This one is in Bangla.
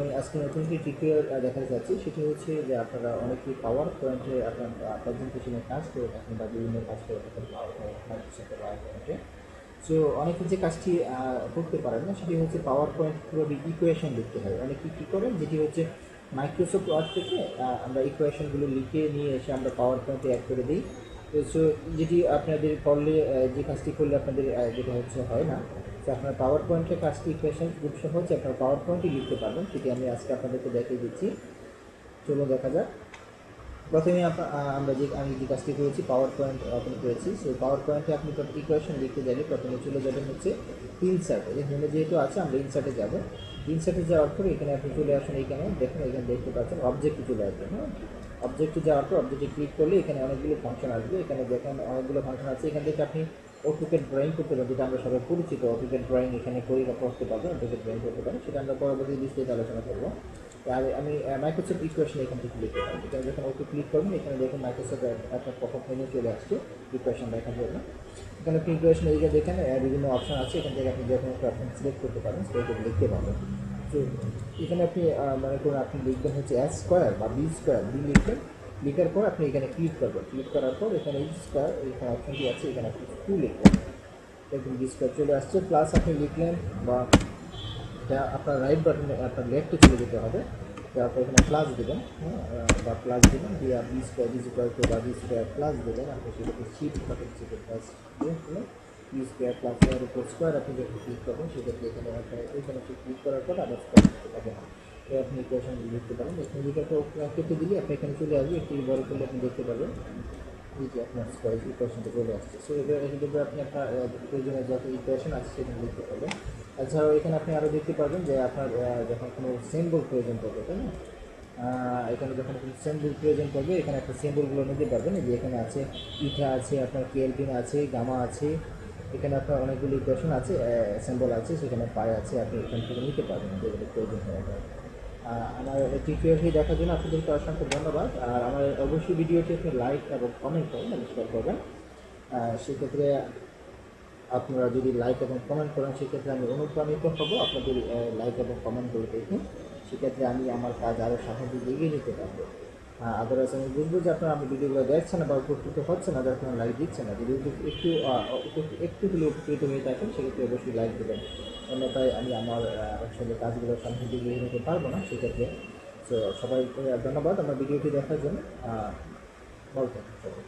আমি আজকে নতুন একটি টিউটোরিয়াল দেখাতে চাচ্ছি। সেটি হচ্ছে যে আপনারা অনেকেই পাওয়ার পয়েন্টে আপনার প্রেজেন্টেশনের কাজ করে থাকেন বা বিভিন্ন কাজ করে থাকেন মাইক্রোসফট পাওয়ার পয়েন্টে। সো অনেকে যে কাজটি করতে পারেন না সেটি হচ্ছে পাওয়ার পয়েন্ট কীভাবে ইকুয়েশন লিখতে হয়। অনেকে কী করেন যেটি হচ্ছে মাইক্রোসফট ওয়ার্ড থেকে আমরা ইকুয়েশনগুলো লিখে নিয়ে এসে আমরা পাওয়ার পয়েন্টে অ্যাড করে দিই। সো যেটি আপনাদের করলে যে কাজটি করলে আপনাদের যেটা হচ্ছে হয় না, তো আপনার পাওয়ার পয়েন্টের কাজটি ইকুয়েশন খুব সহজে আপনার পাওয়ার পয়েন্টই লিখতে পারবেন, সেটি আমি আজকে আপনাদেরকে দেখিয়ে দিচ্ছি। চলুন দেখা যাক। প্রথমে আমি যে কাজটি করেছি পাওয়ার পয়েন্ট ওপেন করেছি। সেই পাওয়ার পয়েন্টে আপনি ইকুয়েশন লিখতে গেলে প্রথমে চলে যাবেন হচ্ছে ইনসার্টে। এখানে যেহেতু আছে আমরা ইনসার্টে যাব। ইনসার্টে যাওয়ার পরে এখানে আপনি চলে আসুন, এইখানে দেখুন, এখানে দেখতে পাচ্ছেন অবজেক্টে চলে আসবেন। হ্যাঁ, অবজেক্টে যাওয়ার পর অবজেক্টে ক্লিক করলে এখানে অনেকগুলো ফাংশন আসবে। এখানে দেখেন অনেকগুলো ফাংশন আছে। এখান থেকে আপনি অটোক্যাড ড্রয়িং করতে পারেন, যেটা আমরা সবাই পরিচিত। অটোক্যাড ড্রয়িং এখানে করতে পারবেন, অটোক্যাড ড্রয়িং করতে পারেন, সেটা আমরা পরবর্তী বিস্তারিত আলোচনা করবো। আর আমি মাইক্রোসফট ইকুয়েশন এখান থেকে ক্লিক করলাম। এখানে যখন ওকে ক্লিক করবেন এখানে দেখুন মাইক্রোসফট একটা পপআপ মেনু চলে আসছে ইকুয়েশন দেখার জন্য। এখানে আপনি ইকুয়েশন এরিয়া দেখেন বিভিন্ন অপশন আছে। এখান থেকে আপনি যখন একটা অপশন সিলেক্ট করতে পারেন সেটা করে লিখতে পারবেন। তো এখানে আপনি মনে করুন আপনি লিখবেন হচ্ছে এস স্কোয়ার বা বি স্কোয়ার, বি লিখবেন। লিখার পর আপনি এখানে ক্লিক করবেন। ক্লিক করার পর এখানে এই স্কোয়ার এখানে অপশনটি আছে, এখানে আপনি টু লিখবেন। দেখুন বি স্কোয়ার চলে আসছে। প্লাস আপনি লিখলেন বা আপনার রাইট বাটনে আপনার লেফটে চলে যেতে হবে। তারপর এখানে প্লাস দেবেন, হ্যাঁ, বা প্লাস দেবেন দিয়ে b square is equal to বা বি স্কোয়ার প্লাস দেবেন। আপনি সেটাকে শিট বাটন থেকে প্লাস দিয়ে বি স্কোয়ার প্লাস এর উপর স্কোয়ার আপনি যখন ক্লিক করবেন সেক্ষেত্রে এখানে এখানে ক্লিক করার পর আবার স্কোয়ার করতে পারবেন। তো আপনি ইকুয়েশন লিখতে পারেন। এখানে লিখার পর কেটে দিলে আপনি এখানে চলে আসবে। একটু বড় করলে আপনি দেখতে পারবেন এই যে আপনার স্কোয়ার ইকুয়েশনটা চলে আসছে। সো এখান থেকে আপনি আপনার প্রয়োজনীয় যত ইকুয়েশন আছে সেখানে লিখতে পারবেন। এছাড়াও এখানে আপনি আরও দেখতে পারবেন যে আপনার যখন কোনো সিম্বল প্রয়োজন পড়বে, তাই না, এখানে যখন কোনো সিম্বল প্রয়োজন পড়বে এখানে একটা সিম্বলগুলো নিতে পারবেন। যে এখানে আছে ইথা আছে, আপনার কেলভিন আছে, গামা আছে, এখানে আপনার অনেকগুলো ইকুয়েশন আছে, সিম্বল আছে, সেখানে পাই আছে, আপনি এখান থেকে নিতে পারবেন যেগুলো প্রয়োজন হয়ে যায়। আমার টিউটোরিয়ালটি দেখার জন্য আপনাদেরকে অসংখ্য ধন্যবাদ। আর আমার অবশ্যই ভিডিওটি আপনি লাইক এবং কমেন্ট করবেন, শেয়ার করবেন। সেক্ষেত্রে আপনারা যদি লাইক এবং কমেন্ট করেন সেক্ষেত্রে আমি অনুপ্রাণিত হব আপনাদের লাইক এবং কমেন্টগুলো দেখে। সেক্ষেত্রে আমি আমার কাজ আরও সামনের দিকে এগিয়ে নিতে পারবো। আদারওয়াইজ আমি বুঝবো যে আপনারা আমি ভিডিওগুলো দেখছেন না বা উপকৃত হচ্ছে না, যার কারণে লাইক দিচ্ছে না। যদি একটু হলে উপকৃত হয়ে থাকেন সেক্ষেত্রে অবশ্যই লাইক দেবেন। অন্যথায় আমি আমার আসলে কাজগুলো সামনের দিকে এগিয়ে নিতে পারবো না সেক্ষেত্রে। তো সবাই ধন্যবাদ আমার ভিডিওটি দেখার জন্য। ভালো থাকুন সবাই।